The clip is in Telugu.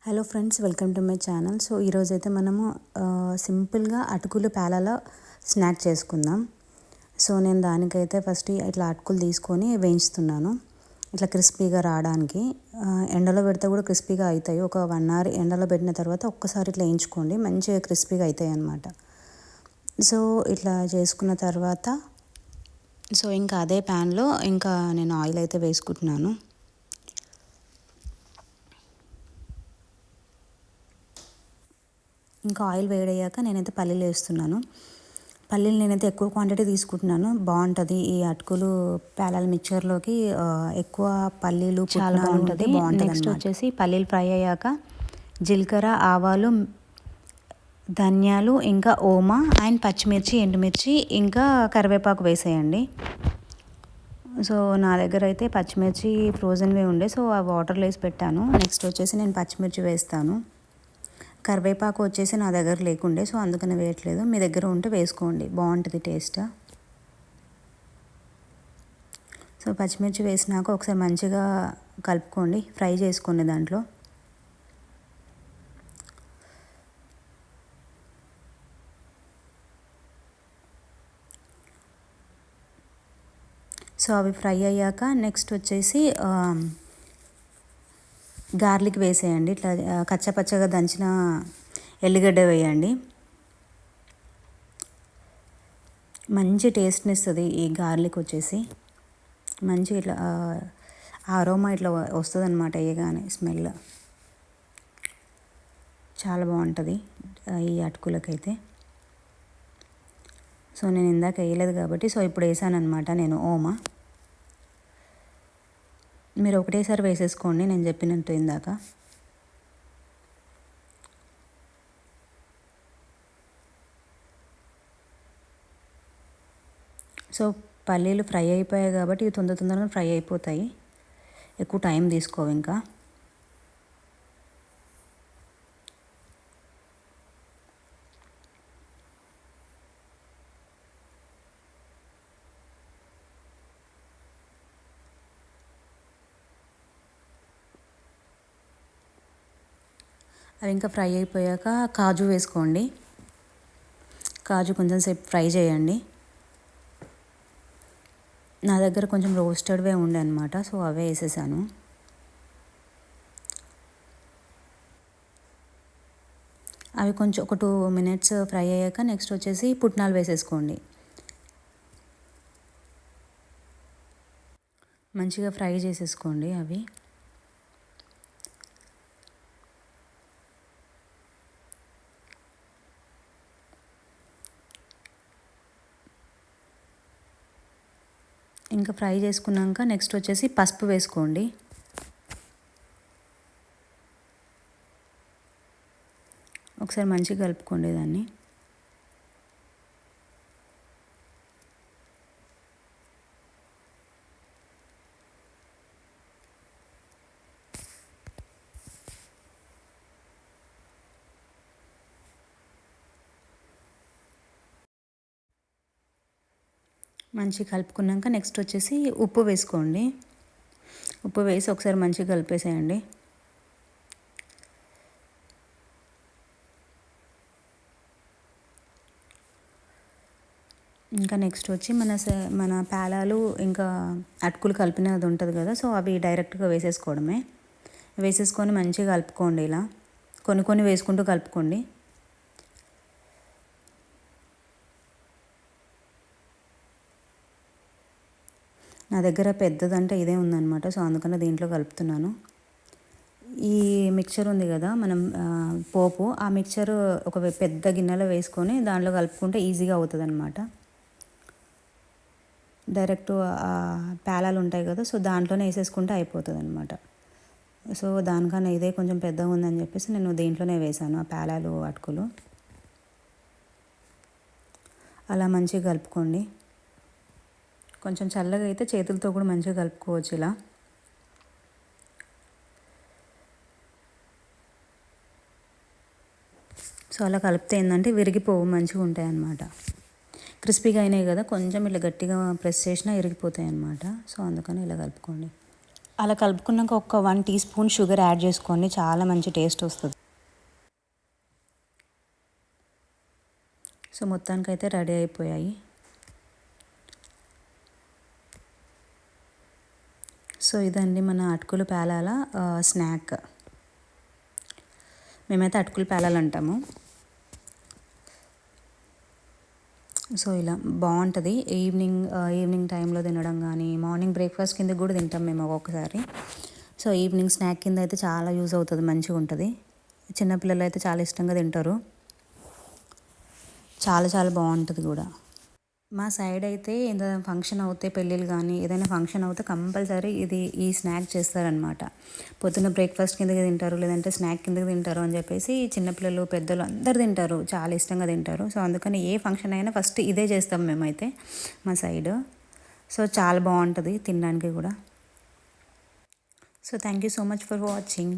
Hello friends, welcome to my channel. So ఈరోజైతే మనము సింపుల్గా అటుకులు పేలాలో స్నాక్ చేసుకుందాం. సో నేను దానికైతే ఫస్ట్ ఇట్లా అటుకులు తీసుకొని వేయించుతున్నాను, ఇట్లా క్రిస్పీగా రావడానికి. ఎండలో పెడితే కూడా క్రిస్పీగా అవుతాయి. ఒక 1 hour ఎండలో పెట్టిన తర్వాత ఒక్కసారి ఇట్లా వేయించుకోండి, మంచిగా క్రిస్పీగా అవుతాయి అన్నమాట. సో ఇట్లా చేసుకున్న తర్వాత ఇంకా అదే ప్యాన్లో ఇంకా నేను ఆయిల్ అయితే వేసుకుంటున్నాను. ఇంకా ఆయిల్ వేడయ్యాక నేనైతే పల్లీలు వేస్తున్నాను. పల్లీలు నేనైతే ఎక్కువ క్వాంటిటీ తీసుకుంటున్నాను, బాగుంటుంది. ఈ అటుకులు పేలాల మిక్చర్లోకి ఎక్కువ పల్లీలు చాలా బాగుంటుంది, బాగుంటుంది. నెక్స్ట్ వచ్చేసి పల్లీలు ఫ్రై అయ్యాక జీలకర్ర, ఆవాలు, ధనియాలు, ఇంకా ఓమా అండ్ పచ్చిమిర్చి, ఎండుమిర్చి, ఇంకా కరివేపాకు వేసేయండి. సో నా దగ్గర అయితే పచ్చిమిర్చి ఫ్రోజన్వే ఉండే, సో ఆ వాటర్లో వేసి పెట్టాను. నెక్స్ట్ వచ్చేసి నేను పచ్చిమిర్చి వేస్తాను. కరివేపాకు వచ్చేసి నా దగ్గర లేకుండే, సో అందుకని వేయట్లేదు. మీ దగ్గర ఉంటే వేసుకోండి, బాగుంటుంది టేస్ట్. సో పచ్చిమిర్చి వేసినాక ఒకసారి మంచిగా కలుపుకోండి, ఫ్రై చేసుకోండి దాంట్లో. సో అవి ఫ్రై అయ్యాక నెక్స్ట్ వచ్చేసి గార్లిక్ వేసేయండి. ఇట్లా కచ్చపచ్చగా దంచిన ఎల్లిగడ్డ వేయండి, మంచి టేస్ట్ని ఇస్తుంది. ఈ గార్లిక్ వచ్చేసి మంచి ఇట్లా అరోమా ఇట్లా వస్తుంది అనమాట, వేయగానే స్మెల్ చాలా బాగుంటుంది ఈ అటుకులకైతే. సో నేను ఇందాక వేయలేదు కాబట్టి సో ఇప్పుడు వేసాను అనమాట నేను ఓమా. మీరు ఒకటేసారి వేసేసుకోండి నేను చెప్పినట్టు ఇందాక. సో పల్లీలు ఫ్రై అయిపోయాయి కాబట్టి ఇవి తొందరగా ఫ్రై అయిపోతాయి, ఎక్కువ టైం తీసుకోవు. ఇంకా అవి ఇంకా ఫ్రై అయిపోయాక కాజు వేసుకోండి. కాజు కొంచెం సేపు ఫ్రై చేయండి. నా దగ్గర కొంచెం రోస్టెడ్వే ఉండే అనమాట, సో అవే వేసేసాను. అవి కొంచెం ఒక 2 minutes ఫ్రై అయ్యాక నెక్స్ట్ వచ్చేసి పుట్నాలు వేసేసుకోండి. మంచిగా ఫ్రై చేసేసుకోండి అవి. ఇంకా ఫ్రై చేసుకున్నాక నెక్స్ట్ వచ్చేసి పసుపు వేసుకోండి. ఒకసారి మంచిగా కలుపుకోండి దాన్ని. మంచిగా కలుపుకున్నాక నెక్స్ట్ వచ్చేసి ఉప్పు వేసుకోండి. ఉప్పు వేసి ఒకసారి మంచిగా కలిపేసేయండి. ఇంకా నెక్స్ట్ వచ్చి మన పేలాలు ఇంకా అటుకులు కలిపినది ఉంటుంది కదా, సో అవి డైరెక్ట్గా వేసేసుకోవడమే. వేసేసుకొని మంచిగా కలుపుకోండి. ఇలా కొన్ని వేసుకుంటూ కలుపుకోండి. నా దగ్గర పెద్దదంటే ఇదే ఉందన్నమాట, సో అందుకని దీంట్లో కలుపుతున్నాను. ఈ మిక్చర్ ఉంది కదా మనం పోపు, ఆ మిక్చర్ ఒక పెద్ద గిన్నెలో వేసుకొని దాంట్లో కలుపుకుంటే ఈజీగా అవుతుంది అనమాట. డైరెక్ట్ పేలాలు ఉంటాయి కదా, సో దాంట్లోనే వేసేసుకుంటే అయిపోతుంది అనమాట. సో దానికన్నా ఇదే కొంచెం పెద్దగా ఉందని చెప్పేసి నేను దీంట్లోనే వేసాను ఆ పేలాలు అటుకులు. అలా మంచిగా కలుపుకోండి. కొంచెం చల్లగా అయితే చేతులతో కూడా మంచిగా కలుపుకోవచ్చు ఇలా. సో అలా కలిపితే ఏంటంటే విరిగిపోవు, మంచిగా ఉంటాయి అన్నమాట. క్రిస్పీగా అయినాయి కదా, కొంచెం ఇట్లా గట్టిగా ప్రెస్ చేసినా విరిగిపోతాయి అన్నమాట. సో అందుకని ఇలా కలుపుకోండి. అలా కలుపుకున్నాక ఒక 1 టీ స్పూన్ షుగర్ యాడ్ చేసుకోండి, చాలా మంచి టేస్ట్ వస్తుంది. సో మొత్తానికైతే రెడీ అయిపోయాయి. సో ఇదండి మన అటుకులు పేలాల స్నాక్. మేమైతే అటుకులు పేలాలు అంటాము. సో ఇలా బాగుంటుంది. ఈవినింగ్ టైంలో తినడం కానీ, మార్నింగ్ బ్రేక్ఫాస్ట్ కింద కూడా తింటాం మేము ఒక్కొక్కసారి. సో ఈవినింగ్ స్నాక్ కింద అయితే చాలా యూజ్ అవుతుంది, మంచిగా ఉంటుంది. చిన్నపిల్లలు అయితే చాలా ఇష్టంగా తింటారు. చాలా చాలా బాగుంటుంది కూడా. మా సైడ్ అయితే ఏదైనా ఫంక్షన్ అవుతే, పెళ్ళిళ్ళు కానీ ఏదైనా ఫంక్షన్ అవుతే కంపల్సరీ ఈ స్నాక్ చేస్తారనమాట. పొద్దున్న బ్రేక్ఫాస్ట్ కిందకి తింటారు, లేదంటే స్నాక్ కిందకి తింటారు అని చెప్పేసి చిన్నపిల్లలు పెద్దలు అందరు తింటారు, చాలా ఇష్టంగా తింటారు. సో అందుకని ఏ ఫంక్షన్ అయినా ఫస్ట్ ఇదే చేస్తాం మేమైతే మా సైడ్. సో చాలా బాగుంటుంది తినడానికి కూడా. So thank you so much for watching.